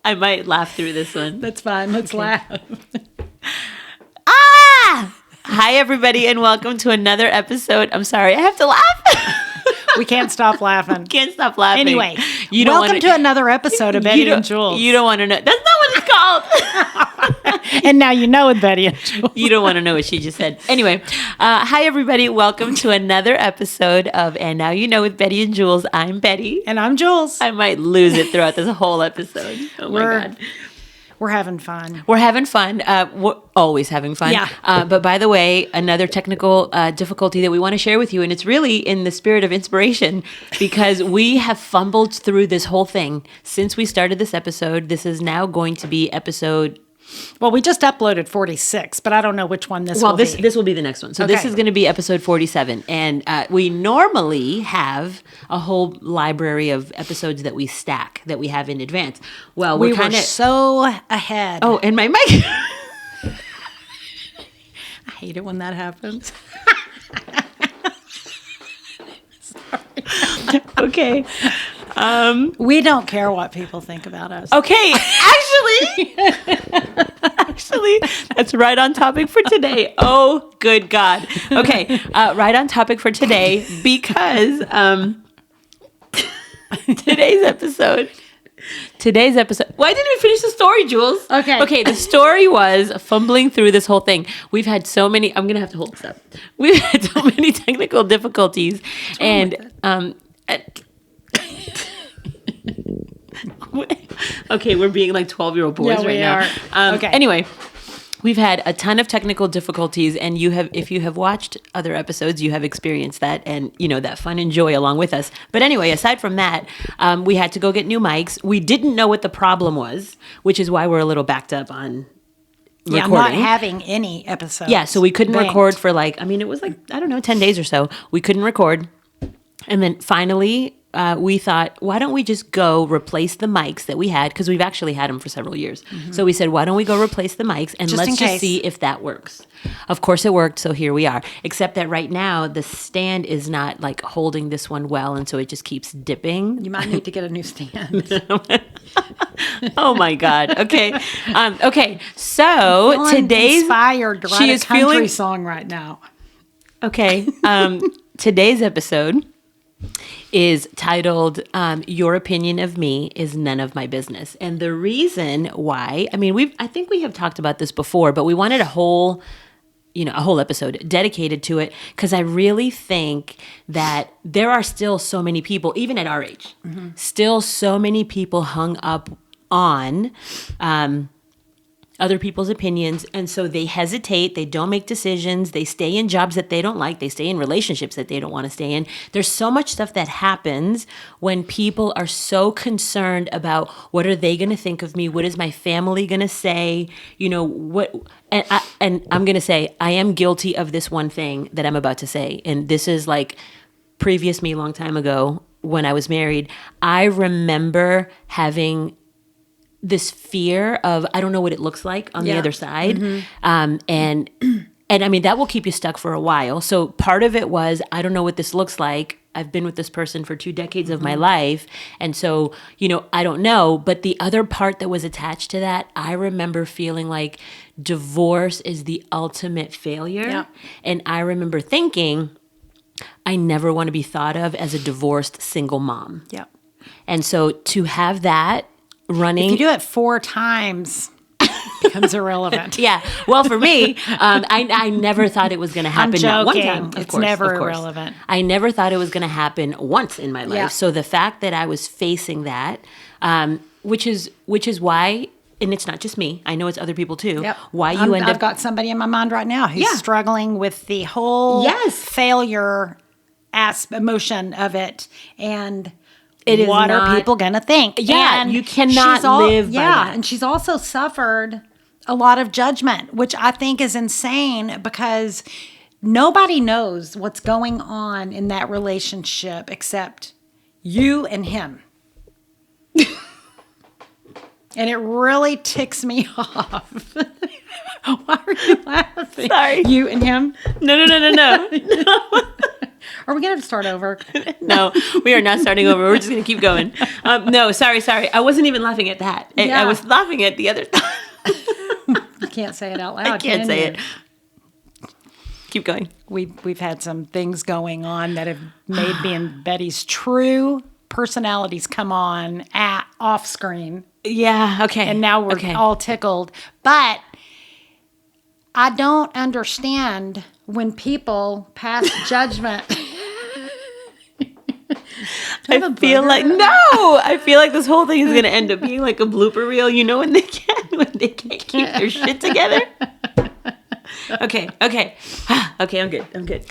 I might laugh through this one. That's fine. Let's laugh. Hi, everybody, and welcome to another episode. I'm sorry, I have to laugh. We can't stop laughing. Can't stop laughing. Anyway, you don't welcome to another episode of Bette and Julz. You don't want to know. That's not what it's called. And now you know with Bette and Julz. You don't want to know what she just said. Anyway, hi, everybody. Welcome to another episode of And Now You Know with Bette and Julz. I'm Bette. And I'm Julz. I might lose it throughout this whole episode. Oh, my God. We're having fun. We're having fun. We're always having fun. Yeah. But by the way, another technical difficulty that we want to share with you, and it's really in the spirit of inspiration, because we have fumbled through this whole thing since we started this episode. This is now going to be episode... Well, we just uploaded 46, but I don't know which one this will be. This will be the next one. So This is going to be episode 47. And we normally have a whole library of episodes that we stack, that we have in advance. Well, we were so ahead. Oh, and my mic... I hate it when that happens. Sorry. Okay. We don't care what people think about us. Okay, actually, that's right on topic for today. Oh, good God. Okay, right on topic for today, because today's episode. Why didn't we finish the story, Julz? Okay, the story was fumbling through this whole thing. We've had so many, I'm going to have to hold this up. We've had so many technical difficulties. Okay, we're being like 12-year-old boys right now. Okay. Anyway, we've had a ton of technical difficulties, and if you have watched other episodes, you have experienced that, and you know that fun and joy along with us. But anyway, aside from that, we had to go get new mics. We didn't know what the problem was, which is why we're a little backed up on recording. Yeah, I'm not having any episodes. Yeah, so we couldn't record for it was 10 days or so. We couldn't record. And then finally, we thought, why don't we just go replace the mics that we had? Because we've actually had them for several years. Mm-hmm. So we said, why don't we go replace the mics and let's just see if that works. Of course it worked, so here we are. Except that right now, the stand is not like holding this one well, and so it just keeps dipping. You might need to get a new stand. Oh my God. Okay. Okay. So today's inspired to write a country song right now. Okay. Today's episode is titled Your Opinion of Me is None of My Business. And the reason why, I think we have talked about this before, but we wanted a whole episode dedicated to it, because I really think that there are still so many people, even at our age, still so many people hung up on other people's opinions, and so they hesitate, they don't make decisions, they stay in jobs that they don't like, they stay in relationships that they don't want to stay in. There's so much stuff that happens when people are so concerned about what are they going to think of me, what is my family going to say, and I'm going to say, I am guilty of this one thing that I'm about to say, and this is like previous me a long time ago when I was married. I remember having this fear of, I don't know what it looks like on the other side. Mm-hmm. And that will keep you stuck for a while. So part of it was, I don't know what this looks like. I've been with this person for 2 decades of my life. And so, I don't know. But the other part that was attached to that, I remember feeling like divorce is the ultimate failure. Yeah. And I remember thinking, I never want to be thought of as a divorced single mom. Yeah. And so to have that running. If you do it 4 times, it becomes irrelevant. Yeah. Well, for me, I never thought it was going to happen. I'm joking. One time. It's never irrelevant. I never thought it was going to happen once in my life. Yeah. So the fact that I was facing that, which is why, and it's not just me, I know it's other people too. Yep. I've got somebody in my mind right now who's struggling with the whole failure emotion of it, and what are people going to think? Yeah, and you cannot live by that. And she's also suffered a lot of judgment, which I think is insane, because nobody knows what's going on in that relationship except you and him. And it really ticks me off. Why are you laughing? Sorry. You and him? No. Are we going to start over? No, we are not starting over. We're just going to keep going. No, sorry. I wasn't even laughing at that. I was laughing at the other. You can't say it out loud. I can't say it. Keep going. We've had some things going on that have made me and Betty's true personalities come on off screen. Yeah, okay. And now we're all tickled. But I don't understand when people pass judgment. I feel like this whole thing is going to end up being like a blooper reel. You know when they can't keep their shit together? Okay. Okay, I'm good.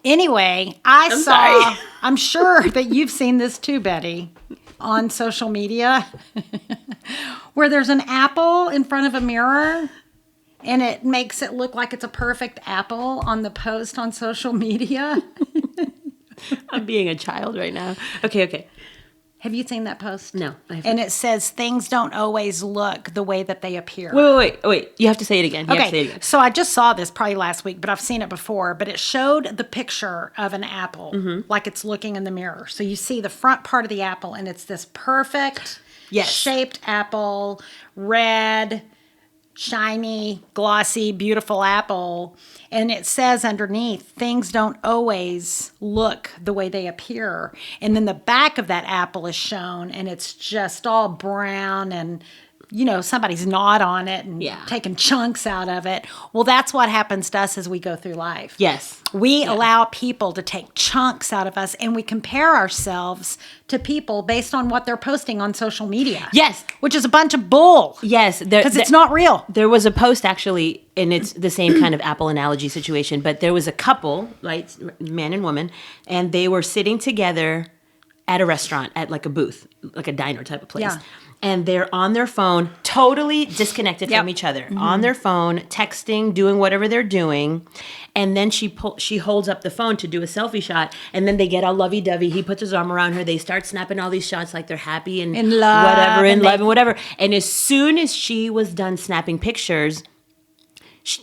Anyway, I'm sure that you've seen this too, Betty, on social media, where there's an apple in front of a mirror and it makes it look like it's a perfect apple on the post on social media. I'm being a child right now. Okay. Have you seen that post? No, I haven't. And it says things don't always look the way that they appear. Wait. You have to say it again. So I just saw this probably last week, but I've seen it before. But it showed the picture of an apple, like it's looking in the mirror. So you see the front part of the apple, and it's this perfect shaped apple, red, shiny, glossy, beautiful apple. And it says underneath, things don't always look the way they appear. And then the back of that apple is shown, and it's just all brown and, somebody's gnawed on it and taking chunks out of it. Well, that's what happens to us as we go through life. Yes. We allow people to take chunks out of us, and we compare ourselves to people based on what they're posting on social media. Yes. Which is a bunch of bull. Yes. Because it's not real. There was a post actually, and it's the same kind of apple analogy situation, but there was a couple, like man and woman, and they were sitting together at a restaurant, at like a booth, like a diner type of place. Yeah. And they're on their phone, totally disconnected from each other, on their phone, texting, doing whatever they're doing. And then she holds up the phone to do a selfie shot, and then they get all lovey-dovey. He puts his arm around her. They start snapping all these shots like they're happy and in love, and whatever. And as soon as she was done snapping pictures,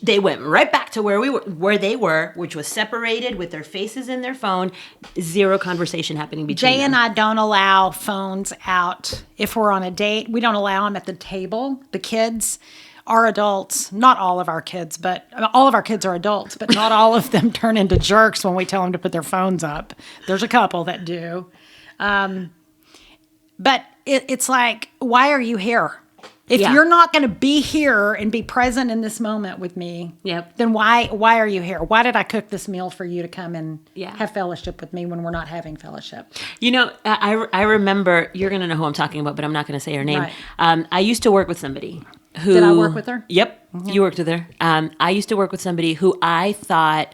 they went right back to where they were, which was separated with their faces in their phone. Zero conversation happening between them. Jay and I don't allow phones out if we're on a date. We don't allow them at the table. The kids are adults. Not all of our kids, but all of our kids are adults, but not all of them turn into jerks when we tell them to put their phones up. There's a couple that do. But it's like, why are you here? If you're not going to be here and be present in this moment with me, then why are you here? Why did I cook this meal for you to come and have fellowship with me when we're not having fellowship? I remember, you're going to know who I'm talking about, but I'm not going to say her name. Right. I used to work with somebody who... Did I work with her? Yep, you worked with her. I used to work with somebody who I thought...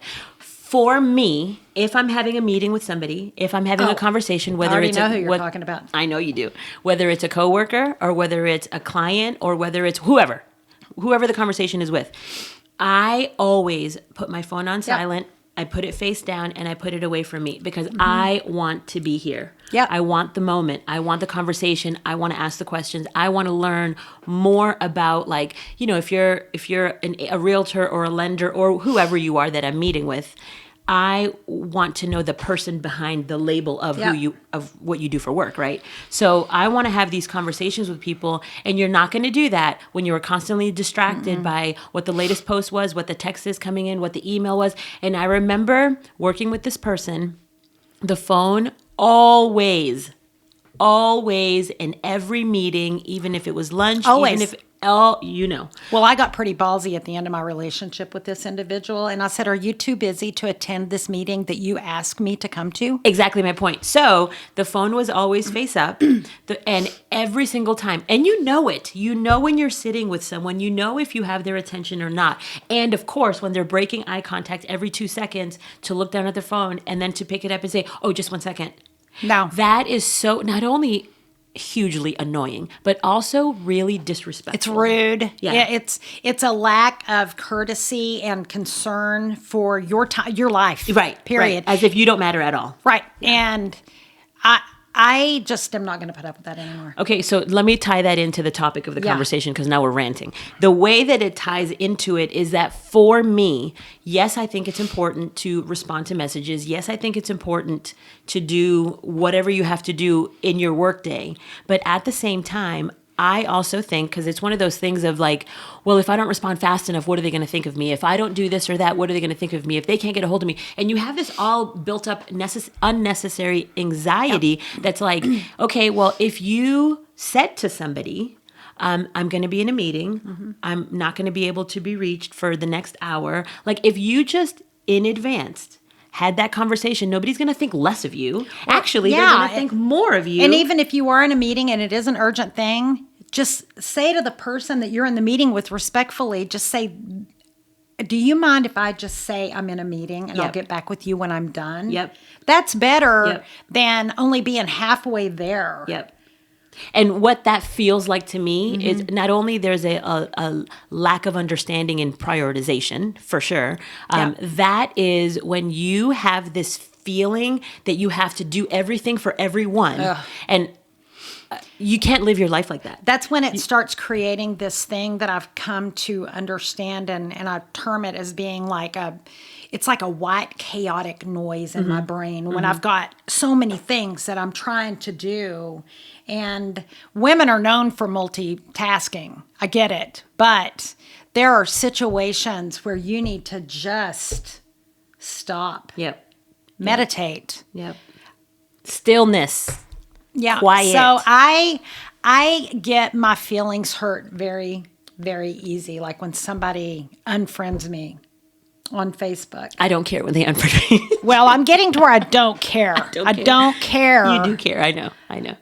For me, if I'm having a meeting with somebody, if I'm having a conversation, whether it's... I already know who you're talking about. I know you do. Whether it's a coworker or whether it's a client or whether it's whoever the conversation is with, I always put my phone on silent. I put it face down and I put it away from me because I want to be here. Yep. I want the moment. I want the conversation. I want to ask the questions. I want to learn more about, like, if you're a realtor or a lender or whoever you are that I'm meeting with, I want to know the person behind the label of of what you do for work, right? So I want to have these conversations with people, and you're not going to do that when you're constantly distracted by what the latest post was, what the text is coming in, what the email was. And I remember working with this person, the phone always in every meeting, even if it was lunch, even if Well, I got pretty ballsy at the end of my relationship with this individual, and I said, "Are you too busy to attend this meeting that you asked me to come to?" Exactly my point. So the phone was always face up, and every single time, and you know it. You know when you're sitting with someone, you know if you have their attention or not. And of course, when they're breaking eye contact every 2 seconds, to look down at their phone and then to pick it up and say, "Oh, just 1 second." No, that is so not only hugely annoying, but also really disrespectful. It's rude. Yeah, it's a lack of courtesy and concern for your time, your life. Right. Period. Right. As if you don't matter at all. Right. Yeah. And I just am not going to put up with that anymore. Okay, so let me tie that into the topic of the conversation because now we're ranting. The way that it ties into it is that for me, yes, I think it's important to respond to messages. Yes, I think it's important to do whatever you have to do in your workday. But at the same time, I also think, because it's one of those things of like, well, if I don't respond fast enough, what are they going to think of me? If I don't do this or that, what are they going to think of me? If they can't get a hold of me? And you have this all built up unnecessary anxiety that's like, okay, well, if you said to somebody, I'm going to be in a meeting, I'm not going to be able to be reached for the next hour. Like if you just in advance had that conversation, nobody's going to think less of you. Actually, they're going to think more of you. And even if you are in a meeting and it is an urgent thing, just say to the person that you're in the meeting with respectfully, just say, do you mind if I just say I'm in a meeting and I'll get back with you when I'm done? Yep. That's better than only being halfway there. Yep. And what that feels like to me is not only there's a lack of understanding and prioritization, for sure. That is when you have this feeling that you have to do everything for everyone. And you can't live your life like that. That's when it starts creating this thing that I've come to understand, and I term it as being like it's like a white chaotic noise in my brain when I've got so many things that I'm trying to do. And women are known for multitasking. I get it. But there are situations where you need to just stop. Yep. Meditate. Yep. Stillness. Yeah. Quiet. So I get my feelings hurt very, very easy. Like when somebody unfriends me on Facebook. I don't care when they unfriend me. Well, I'm getting to where I don't care. I don't care. You do care. I know.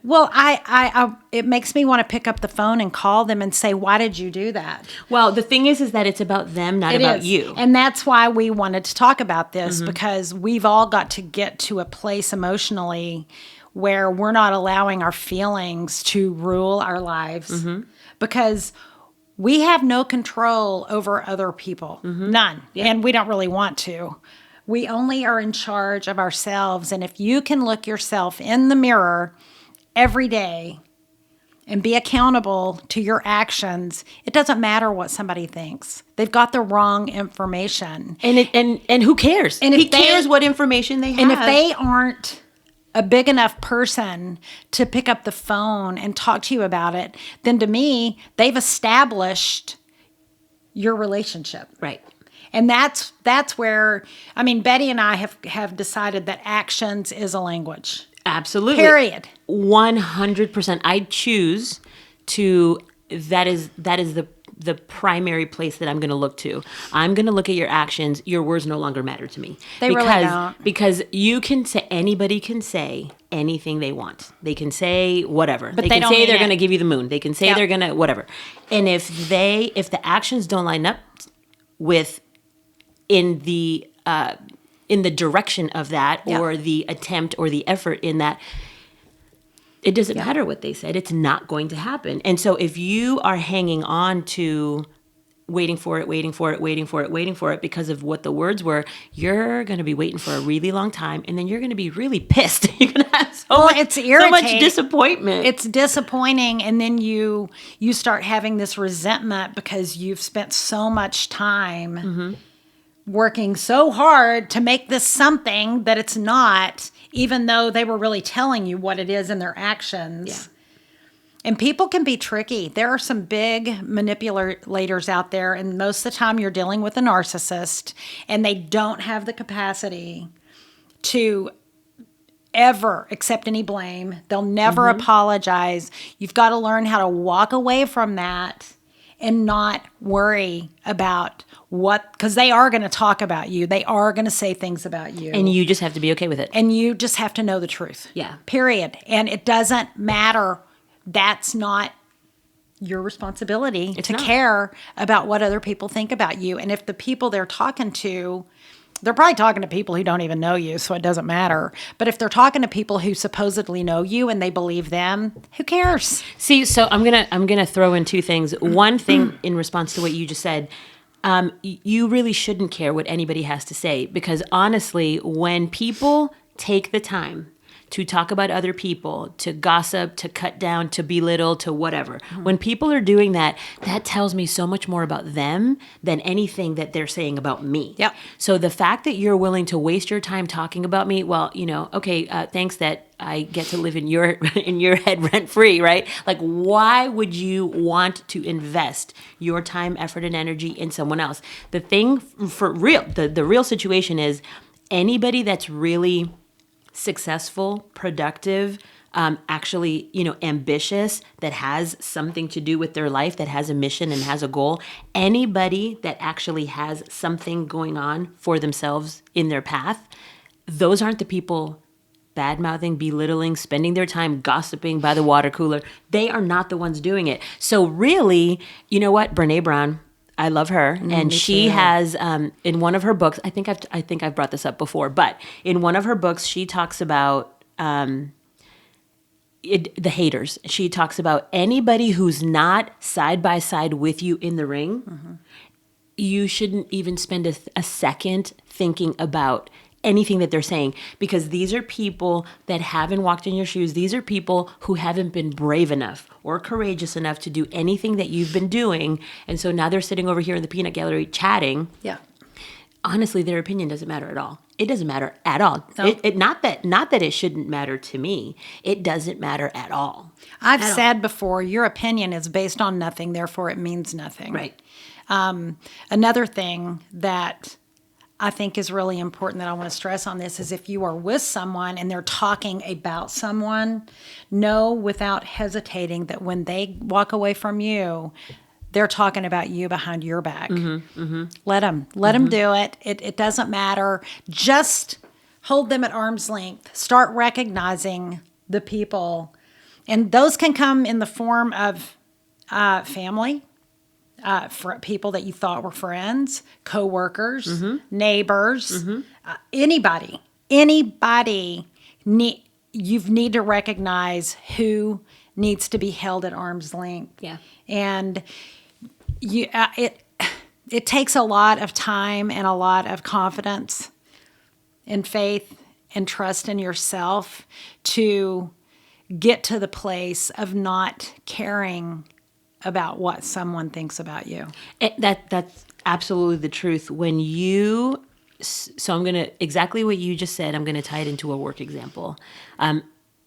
Well, I it makes me want to pick up the phone and call them and say, why did you do that? Well, the thing is that it's about them, not about you. And that's why we wanted to talk about this, because we've all got to get to a place emotionally where we're not allowing our feelings to rule our lives, because we have no control over other people. None. Yeah. And we don't really want to. We only are in charge of ourselves. And if you can look yourself in the mirror every day and be accountable to your actions, it doesn't matter what somebody thinks. They've got the wrong information. And who cares? And he cares what information they have. And if they aren't a big enough person to pick up the phone and talk to you about it, then to me, they've established your relationship. Right. And that's where, I mean, Betty and I have decided that actions is a language. Absolutely. Period. 100%. I choose to, that is the primary place that I'm going to look to. I'm going to look at your actions. Your words no longer matter to me. They really don't. Because you can say, anybody can say anything they want. They can say whatever. But they can say they're going to give you the moon. They can say they're going to whatever. And if the actions don't line up with in the direction of that, or the attempt or the effort in that, it doesn't matter what they said. It's not going to happen. And so if you are hanging on to waiting for it because of what the words were, you're going to be waiting for a really long time. And then you're going to be really pissed. You're going to have so much disappointment. It's disappointing. And then you start having this resentment because you've spent so much time working so hard to make this something that it's not, even though they were really telling you what it is in their actions. Yeah. And people can be tricky. There are some big manipulators out there, and most of the time you're dealing with a narcissist, and they don't have the capacity to ever accept any blame. They'll never apologize. You've got to learn how to walk away from that and not worry about because they are going to talk about you. They are going to say things about you. And you just have to be okay with it. And you just have to know the truth. Yeah. Period. And it doesn't matter. That's not your responsibility to care about what other people think about you. And if the people they're talking to, they're probably talking to people who don't even know you, so it doesn't matter. But if they're talking to people who supposedly know you and they believe them, who cares? See, so I'm gonna throw in two things. One thing in response to what you just said, you really shouldn't care what anybody has to say, because honestly, when people take the time to talk about other people, to gossip, to cut down, to belittle, to whatever. When people are doing that, that tells me so much more about them than anything that they're saying about me. Yep. So the fact that you're willing to waste your time talking about me, well, okay, thanks that I get to live in your head rent free, right? Like, why would you want to invest your time, effort, and energy in someone else? The thing for real, the real situation is anybody that's really successful, productive, actually, ambitious, that has something to do with their life, that has a mission and has a goal. Anybody that actually has something going on for themselves in their path, those aren't the people bad-mouthing, belittling, spending their time gossiping by the water cooler. They are not the ones doing it. So really, you know what? Brene Brown, I love her, and she has in one of her books. I think I've brought this up before, but in one of her books, she talks about the haters. She talks about anybody who's not side by side with you in the ring. You shouldn't even spend a second thinking about anything that they're saying, because these are people that haven't walked in your shoes. These are people who haven't been brave enough or courageous enough to do anything that you've been doing. And so now they're sitting over here in the peanut gallery chatting. Yeah. Honestly, their opinion doesn't matter at all. It doesn't matter at all. No. Not that it shouldn't matter to me. It doesn't matter at all. I've said before, your opinion is based on nothing, therefore it means nothing. Right. Another thing that I think is really important that I want to stress on this is if you are with someone and they're talking about someone, know without hesitating that when they walk away from you, they're talking about you behind your back. Let them do it. It doesn't matter. Just hold them at arm's length. Start recognizing the people. And those can come in the form of family, for people that you thought were friends, coworkers, neighbors, anybody. You need to recognize who needs to be held at arm's length. Yeah. And it takes a lot of time and a lot of confidence and faith and trust in yourself to get to the place of not caring about what someone thinks about you. That's absolutely the truth. So I'm going to, exactly what you just said, I'm going to tie it into a work example.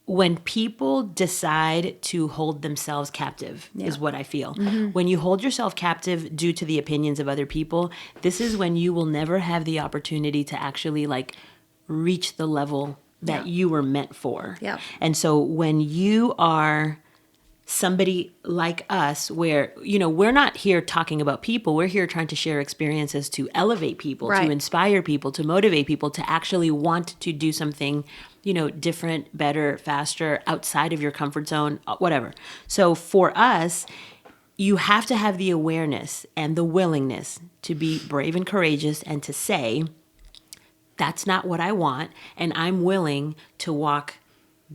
When people decide to hold themselves captive is what I feel. When you hold yourself captive due to the opinions of other people, this is when you will never have the opportunity to actually reach the level that you were meant for. Yeah. And so when you are somebody like us, where, we're not here talking about people, we're here trying to share experiences to elevate people, to inspire people, to motivate people to actually want to do something, different, better, faster, outside of your comfort zone, whatever. So for us, you have to have the awareness and the willingness to be brave and courageous and to say, that's not what I want, and I'm willing to walk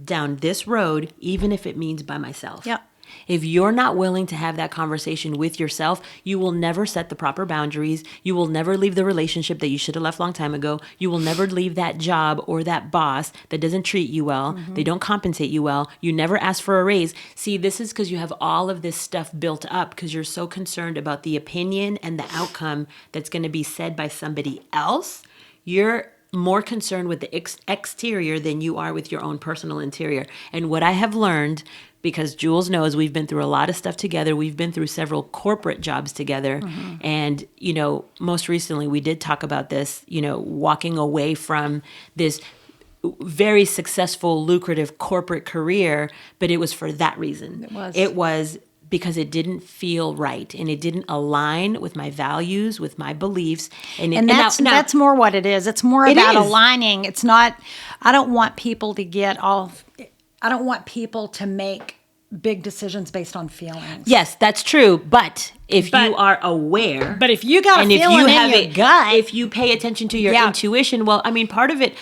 down this road, even if it means by myself. Yep. If you're not willing to have that conversation with yourself, you will never set the proper boundaries. You will never leave the relationship that you should have left a long time ago. You will never leave that job or that boss that doesn't treat you well. They don't compensate you well. You never ask for a raise. See, this is because you have all of this stuff built up because you're so concerned about the opinion and the outcome that's going to be said by somebody else. You're more concerned with the exterior than you are with your own personal interior. And what I have learned, because Julz knows we've been through a lot of stuff together. We've been through several corporate jobs together. And, most recently we did talk about this, walking away from this very successful, lucrative corporate career, but it was for that reason. It was because it didn't feel right and it didn't align with my values, with my beliefs. And that's more what it is. It's more about aligning. It's not, I don't want people to make big decisions based on feelings. Yes, that's true. But if you are aware, but if you got a feeling in your gut, if you pay attention to your intuition, well, I mean, part of it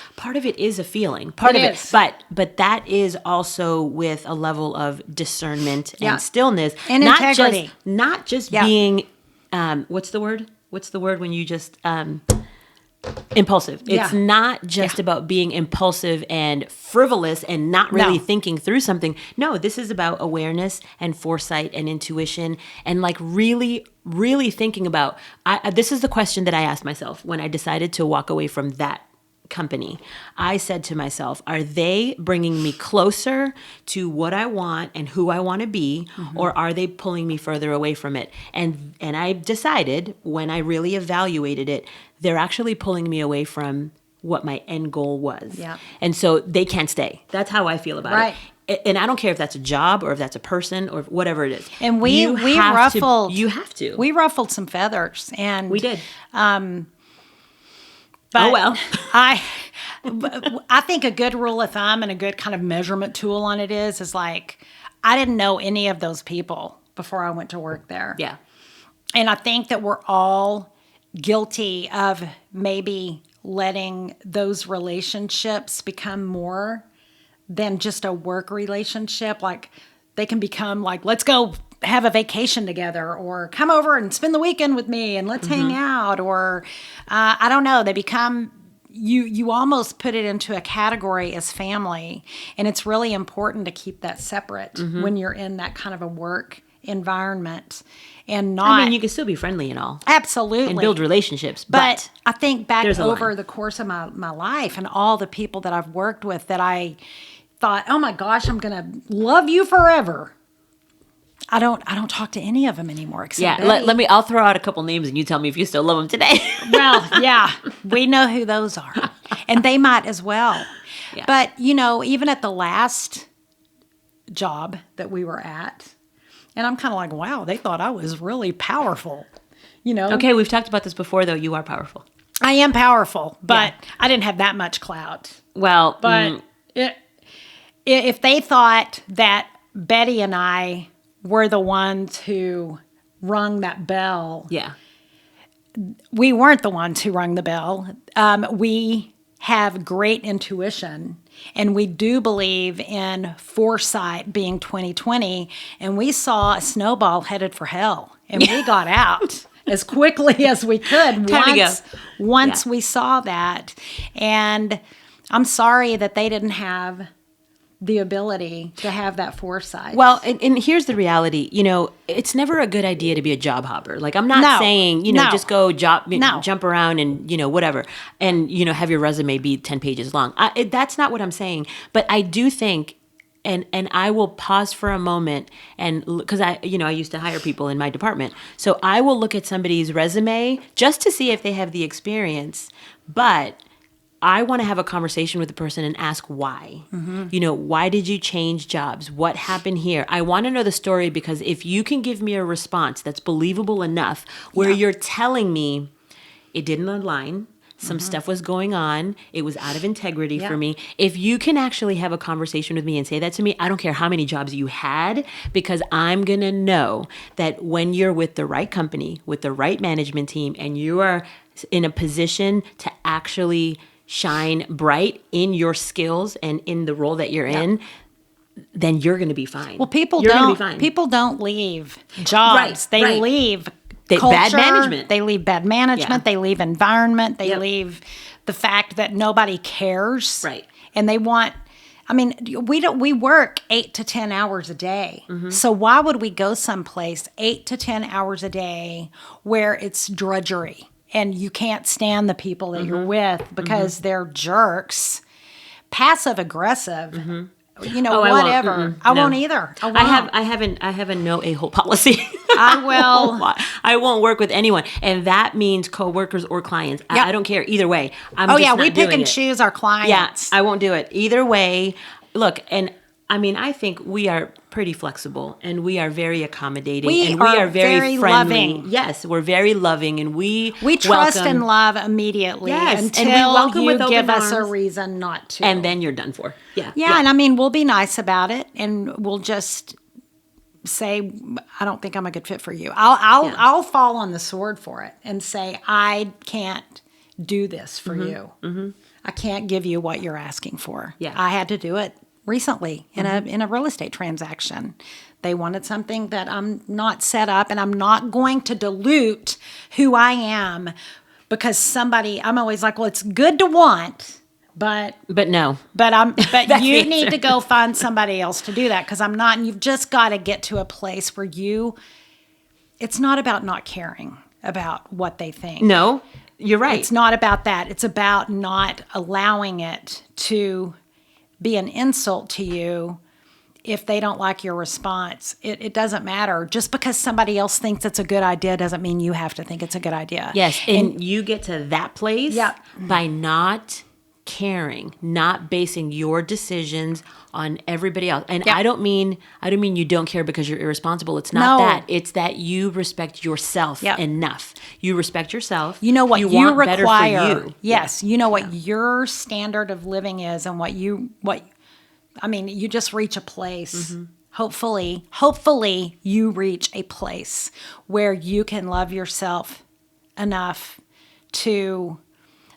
is a feeling. Part of it, but that is also with a level of discernment and stillness and integrity. Not just being, what's the word? What's the word when you just impulsive. It's Yeah. not just about being impulsive and frivolous and not really No. thinking through something. No, this is about awareness and foresight and intuition and like really, really thinking about. This is the question that I asked myself when I decided to walk away from that company. I said to myself, are they bringing me closer to what I want and who I want to be, or are they pulling me further away from it? And I decided when I really evaluated it, they're actually pulling me away from what my end goal was. Yeah. And so they can't stay. That's how I feel about Right. it. And I don't care if that's a job or if that's a person or whatever it is. And we You have ruffled. you have to. We ruffled some feathers, and We did. But Oh, well. I think a good rule of thumb and a good kind of measurement tool on it is like, I didn't know any of those people before I went to work there. Yeah. And I think that we're all guilty of maybe letting those relationships become more than just a work relationship. Like they can become like, let's go have a vacation together, or come over and spend the weekend with me and let's hang out. Or I don't know, they become, you almost put it into a category as family. And it's really important to keep that separate when you're in that kind of a work environment, and not. I mean, you can still be friendly and all. Absolutely. And build relationships. But I think back there's a over line. the course of my life and all the people that I've worked with that I thought, oh my gosh, I'm going to love you forever. I don't talk to any of them anymore. Except Yeah, Betty. let me. I'll throw out a couple names, and you tell me if you still love them today. Well, yeah, we know who those are, and they might as well. Yeah. But even at the last job that we were at, and I'm kind of like, wow, they thought I was really powerful. Okay, we've talked about this before, though. You are powerful. I am powerful, but I didn't have that much clout. Well, But if they thought that Betty and I were the ones who rung that bell, yeah, we weren't the ones who rung the bell. We have great intuition, and we do believe in foresight being 2020, and we saw a snowball headed for hell, and we got out as quickly as we could Time to once we saw that. And I'm sorry that they didn't have the ability to have that foresight. Well, and here's the reality. It's never a good idea to be a job hopper. Like, I'm not saying, No. just go No. jump around and, whatever. And, have your resume be 10 pages long. That's not what I'm saying. But I do think, and I will pause for a moment, and because I used to hire people in my department. So I will look at somebody's resume just to see if they have the experience. But I want to have a conversation with the person and ask why. Why did you change jobs? What happened here? I want to know the story, because if you can give me a response that's believable enough where you're telling me it didn't align, some stuff was going on, it was out of integrity for me. If you can actually have a conversation with me and say that to me, I don't care how many jobs you had, because I'm going to know that when you're with the right company, with the right management team, and you are in a position to actually shine bright in your skills and in the role that you're in, then you're going to be fine. Well, people You're gonna be fine. don't leave jobs. They leave culture. Bad management. They leave bad management. Yeah. They leave environment. They Yep. leave the fact that nobody cares. Right. And they want. I mean, we work 8 to 10 hours a day. So why would we go someplace 8 to 10 hours a day where it's drudgery and you can't stand the people that you're with because they're jerks, passive aggressive, whatever. I won't either. I won't. I have a no a-hole policy. I will. I won't work with anyone, and that means coworkers or clients. I don't care either way. I'm just we not pick doing and it. choose our clients. Yeah, I won't do it either way. Look, and I mean, I think we are pretty flexible, and we are very accommodating, We and we are are very friendly. loving. Yes, we're very loving, and we trust welcome, and love immediately Yes, and until we welcome you with open give us a arms. reason not to. and then you're done for. Yeah, Yeah, and I mean, we'll be nice about it, and we'll just say, I don't think I'm a good fit for you. I'll fall on the sword for it and say, I can't do this for you. I can't give you what you're asking for. Yeah. I had to do it recently in a real estate transaction. They wanted something that I'm not set up, and I'm not going to dilute who I am because I'm always like, well, it's good to want, but no. But you need to go find somebody else to do that, because I'm not, and you've just got to get to a place where it's not about not caring about what they think. No, you're right. It's not about that. It's about not allowing it to be an insult to you if they don't like your response. It doesn't matter. Just because somebody else thinks it's a good idea doesn't mean you have to think it's a good idea. Yes, and you get to that place by not caring, not basing your decisions on everybody else. And I don't mean you don't care because you're irresponsible. It's not that. It's that you respect yourself enough. You respect yourself. You know what you want require. Better for you. Yes, you know what your standard of living is, and you just reach a place. Hopefully you reach a place where you can love yourself enough to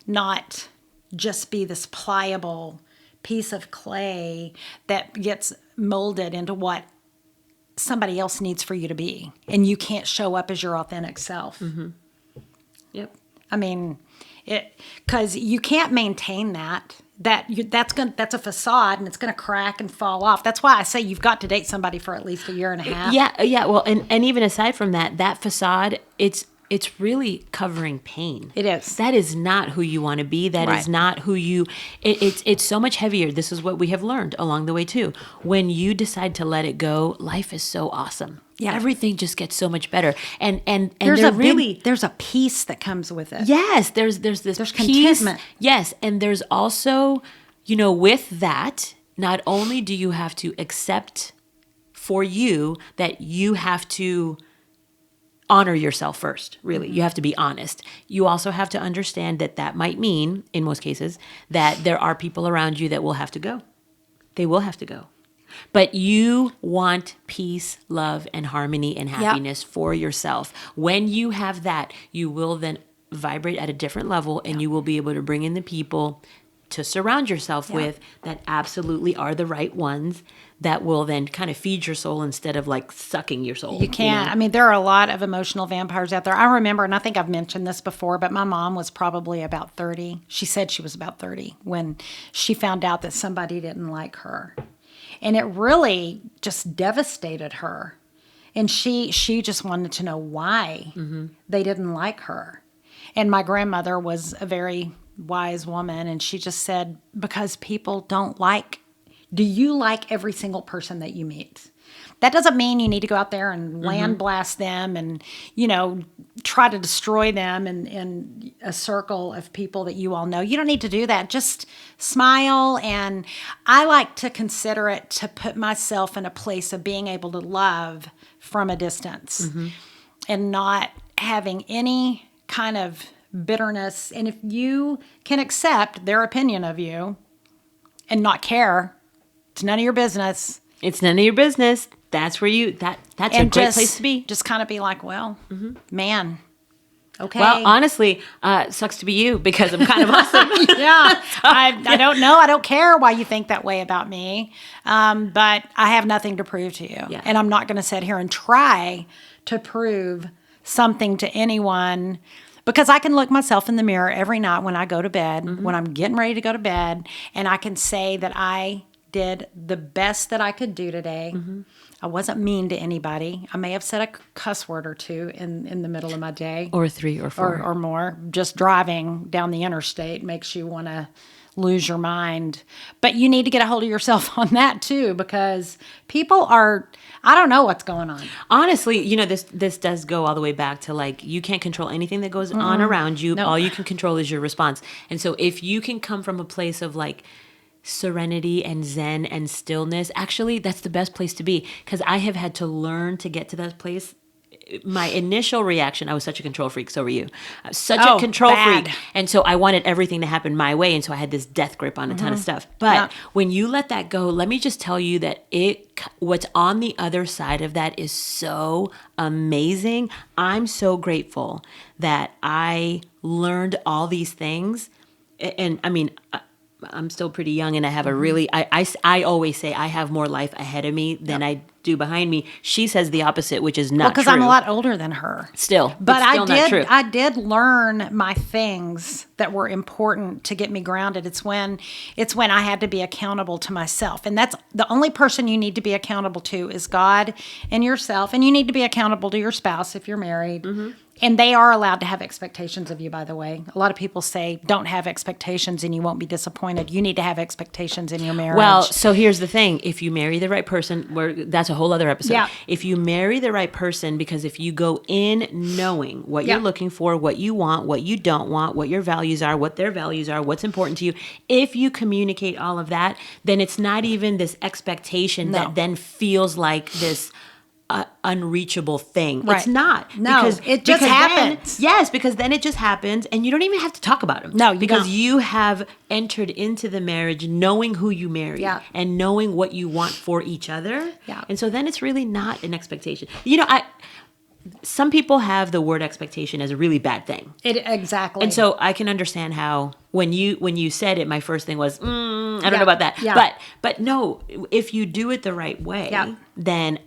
not just be this pliable piece of clay that gets molded into what somebody else needs for you to be, and you can't show up as your authentic self. Yep. I mean, because you can't maintain that. That's a facade, and it's going to crack and fall off. That's why I say you've got to date somebody for at least a year and a half. Yeah. Well, and even aside from that facade, it's really covering pain. It is. That is not who you want to be. That is not who you. It's so much heavier. This is what we have learned along the way too. When you decide to let it go, life is so awesome. Yeah, everything just gets so much better. And there's there's a peace that comes with it. Yes, there's peace. Contentment. Yes, and there's also, with that, not only do you have to accept for you that you have to honor yourself first, really. You have to be honest. You also have to understand that might mean, in most cases, that there are people around you that will have to go. They will have to go. But you want peace, love, and harmony and happiness for yourself. When you have that, you will then vibrate at a different level, and you will be able to bring in the people to surround yourself with that absolutely are the right ones, that will then kind of feed your soul instead of like sucking your soul. You can't. I mean, there are a lot of emotional vampires out there. I remember, and I think I've mentioned this before, but my mom was probably about 30. She said she was about 30 when she found out that somebody didn't like her. And it really just devastated her. And she just wanted to know why they didn't like her. And my grandmother was a very wise woman, and she just said, because people don't like. Do you like every single person that you meet? That doesn't mean you need to go out there and land blast them and, try to destroy them in a circle of people that you all know. You don't need to do that. Just smile. And I like to consider it to put myself in a place of being able to love from a distance and not having any kind of bitterness. And if you can accept their opinion of you and not care, it's none of your business. It's none of your business. That's where that's a great place to be. Just kind of be like, well, man, okay. Well, honestly, sucks to be you, because I'm kind of awesome. I don't know. I don't care why you think that way about me. But I have nothing to prove to you. Yeah. And I'm not going to sit here and try to prove something to anyone, because I can look myself in the mirror every night when I go to bed, when I'm getting ready to go to bed, and I can say that I did the best that I could do today. I wasn't mean to anybody. I may have said a cuss word or two in the middle of my day. Or 3 or 4. Or more. Just driving down the interstate makes you want to lose your mind. But you need to get a hold of yourself on that too, because people are, I don't know what's going on. Honestly, this does go all the way back to, like, you can't control anything that goes on around you. No. All you can control is your response. And so if you can come from a place of, like, serenity and zen and stillness, actually that's the best place to be, because I have had to learn to get to that place. My initial reaction, I was such a control freak, so were you. Such a control freak. And so I wanted everything to happen my way, and so I had this death grip on a ton of stuff. But when you let that go, let me just tell you that what's on the other side of that is so amazing. I'm so grateful that I learned all these things. And I mean, I'm still pretty young, and I have a really, I always say I have more life ahead of me than I do behind me. She says the opposite, which is not because true. I'm a lot older than her. Still. But it's still not true. I did learn my things that were important to get me grounded. It's when I had to be accountable to myself. And that's the only person you need to be accountable to is God and yourself. And you need to be accountable to your spouse if you're married. Mm-hmm. And they are allowed to have expectations of you, by the way. A lot of people say don't have expectations and you won't be disappointed. You need to have expectations in your marriage. Well, so here's the thing. If you marry the right person, that's a whole other episode. Yeah. If you marry the right person, because if you go in knowing what you're looking for, what you want, what you don't want, what your values are, what their values are, what's important to you, if you communicate all of that, then it's not even this expectation that then feels like this unreachable thing. Right. It's not. No, it just happens. Because then it just happens and you don't even have to talk about them. No, you because don't. you have entered into the marriage knowing who you marry and knowing what you want for each other. Yeah. And so then it's really not an expectation. Some people have the word expectation as a really bad thing. Exactly. And so I can understand how when you said it, my first thing was, I don't know about that. Yeah. But no, if you do it the right way, then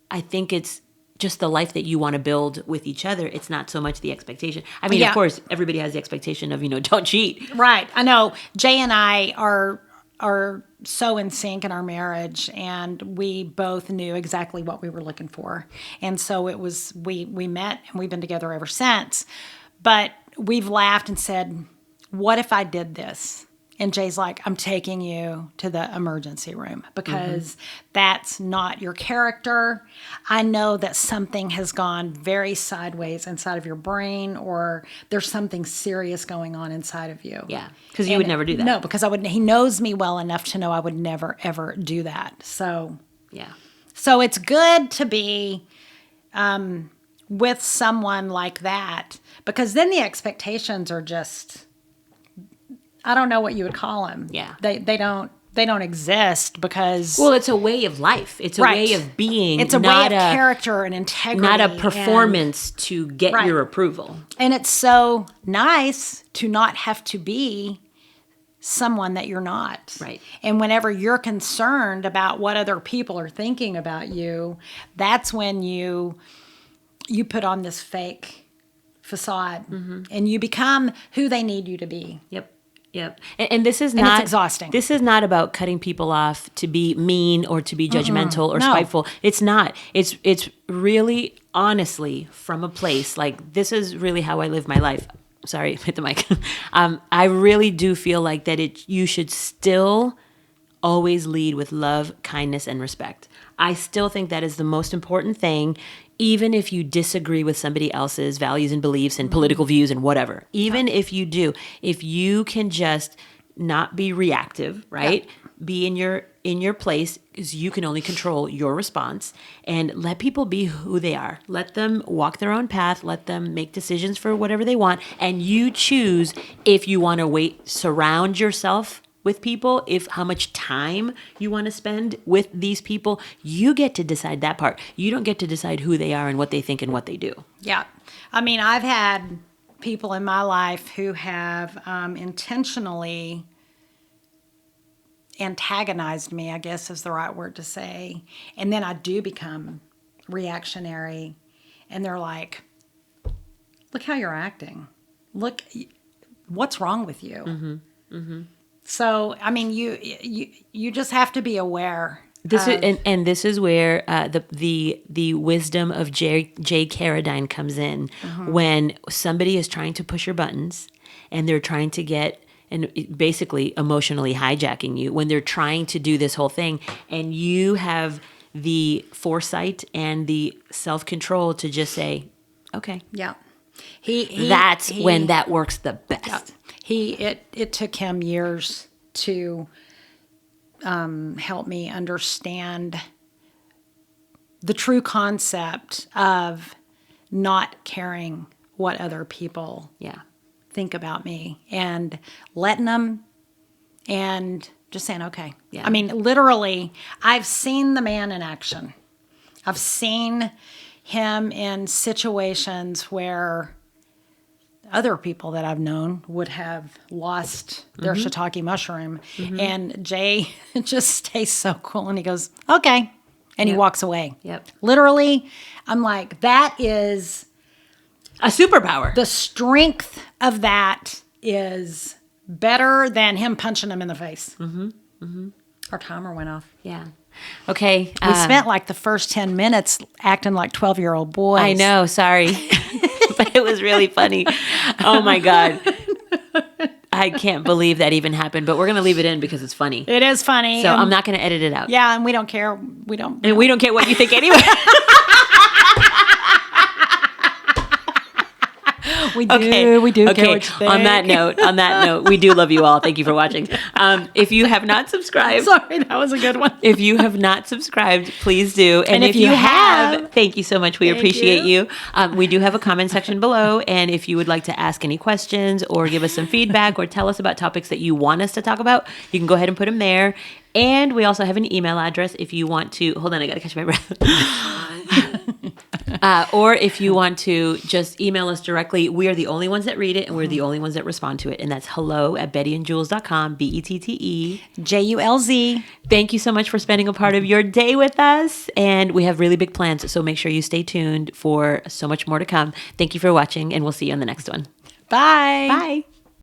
I think it's just the life that you want to build with each other. It's not so much the expectation. I mean, of course, everybody has the expectation of, don't cheat. Right. I know Jay and I are so in sync in our marriage, and we both knew exactly what we were looking for. And so it was, we met and we've been together ever since. But we've laughed and said, what if I did this? And Jay's like, I'm taking you to the emergency room because that's not your character. I know that something has gone very sideways inside of your brain, or there's something serious going on inside of you. Yeah, because you would never do that. No, because he knows me well enough to know I would never, ever do that. So, yeah. So it's good to be with someone like that, because then the expectations are just, I don't know what you would call them. Yeah. They don't exist because... Well, it's a way of life. It's a way of being. It's a way of character and integrity. Not a performance to get your approval. And it's so nice to not have to be someone that you're not. Right. And whenever you're concerned about what other people are thinking about you, that's when you put on this fake facade and you become who they need you to be. Yep. And this is not... it's exhausting. This is not about cutting people off to be mean or to be judgmental or spiteful. It's not. It's really, honestly, from a place like, this is really how I live my life. Sorry, hit the mic. I really do feel like that you should still always lead with love, kindness, and respect. I still think that is the most important thing, even if you disagree with somebody else's values and beliefs and political views and whatever. Even if you do, if you can just not be reactive, right? Yeah. Be in your place, because you can only control your response, and let people be who they are. Let them walk their own path. Let them make decisions for whatever they want, and you choose if you want to surround yourself with people, how much time you want to spend with these people. You get to decide that part. You don't get to decide who they are and what they think and what they do. Yeah. I mean, I've had people in my life who have intentionally antagonized me, I guess is the right word to say. And then I do become reactionary. And they're like, look how you're acting. Look, what's wrong with you? Mm-hmm. Mm-hmm. So, I mean, you just have to be aware. This is where the wisdom of Jay Carradine comes in. When somebody is trying to push your buttons and they're trying to get, and basically emotionally hijacking you, when they're trying to do this whole thing, and you have the foresight and the self-control to just say, okay. Yeah. That's when that works the best. Yeah. It took him years to help me understand the true concept of not caring what other people think about me, and letting them, and just saying, okay. Yeah. I mean, literally, I've seen the man in action. I've seen him in situations where other people that I've known would have lost their shiitake mushroom. And Jay just stays so cool, and he goes, okay, And he Yep. walks away. Yep. Literally, I'm like, that is A superpower. the strength of that is better than him punching him in the face. Our timer went off. Yeah. Okay. We spent like the first 10 minutes acting like 12-year-old boys. I know. Sorry. But it was really funny. Oh my God. I can't believe that even happened, but we're going to leave it in because it's funny. It is funny. So I'm not going to edit it out. Yeah, and we don't care. We don't care what you think anyway. We do care what you think. On that note, we do love you all. Thank you for watching. If you have not subscribed, Sorry, that was a good one. if you have not subscribed, please do. And if you have, thank you so much. We appreciate you. We do have a comment section below. And if you would like to ask any questions or give us some feedback or tell us about topics that you want us to talk about, you can go ahead and put them there. And we also have an email address if you want to. Hold on, I got to catch my breath. Or if you want to just email us directly, we are the only ones that read it and we're the only ones that respond to it. And that's hello@bettyandjulz.com, BETTE. JULZ. Thank you so much for spending a part of your day with us. And we have really big plans, so make sure you stay tuned for so much more to come. Thank you for watching, and we'll see you on the next one. Bye. Bye.